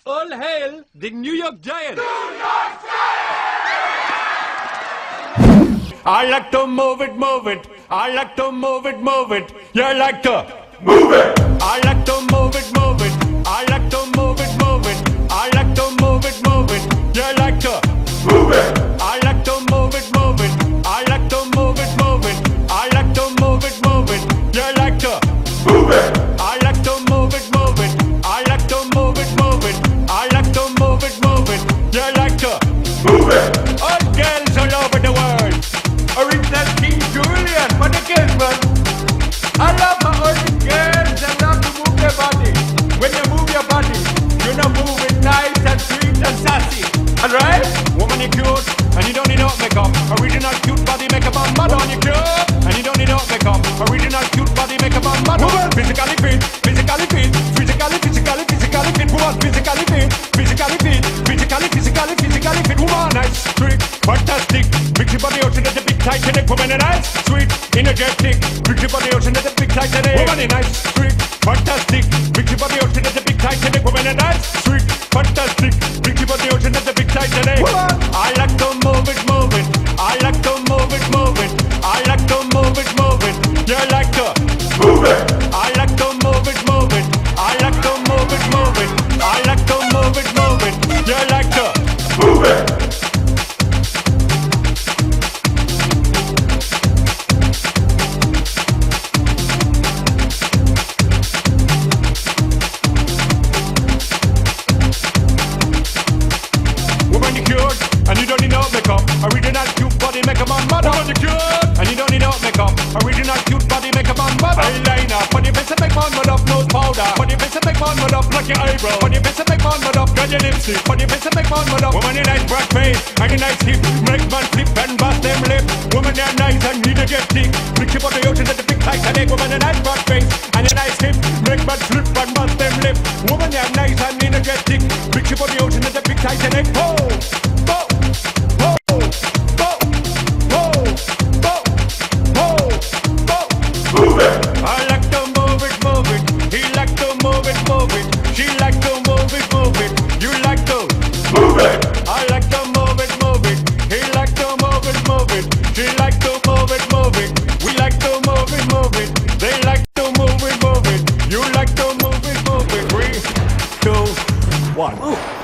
All hail the New York Giants! I like to move it, move it. I like to move it, move it. You like to move it. I like to move it, move it. I like to move it, move it. I like to move it, move it. You like to move it. I like to move it, move it. I like to move it, move it. I like to move it, move it. You like to move it. I like to move it, move it. I like to move it, move it. I like to move it, move it. You like to move it. All girls all over the world. Original King Julian, for the girls, man. I love my only girls. I love to move their body. When you move your body, you know move it nice and sweet and sassy. Alright? Woman, you cute, and you don't need no makeup. Original cute body makeup on mother. Woman, you cute, and you don't need no makeup. Original cute body makeup on mother. Woman, physically fit, physically fit, physically fit. Woman, physically fit, physically fit, physically fit. Woman, nice, sweet, fantastic. Mix your body ocean at the big Titanic. Woman, nice, sweet, energetic. Mix your body ocean at the big Titanic. Woman, nice, sweet, fantastic. Mix your body ocean at the big Titanic. Woman, nice, sweet, fantastic. Mix your body ocean at the big Titanic. I like to move it, move it. I like to move it, move it. I like to move it, move it. You like to move it. I like to move it, move it. I like to move it, move it. I like to move it, move it. You like to move it. Woman, you cute, and you don't need no makeup. Original cute body makeup on mother. Woman, you cute, and you don't need no makeup. Original cute body makeup on mother. Eyeliner, for the face to make man mud up. Nose powder, for the face to make man mud up. Like your eyebrow, for the face to make man mud up. Got your lipstick, for the face to make man mud up. Woman, you nice broad face, and you nice hip. Make man flip and bust them lip. Woman, you nice and energetic. Flick your body out into the big Titanic. Woman, you nice broad face, and you nice hip. Make man flip and bust them lip. Woman, you nice and energetic. Flick your body out into the big Titanic. Oh, oh, oh, oh, oh, oh, oh, oh. Move it. I like to move it, move it. He like to move it, move it. She like to move it, move it. You like to move it. I like to move it, move it. He like to move it, move it. She like to move it, move it. We like to move it, move it. They like to move it, move it. You like to move it, move it. 3, 2, 1.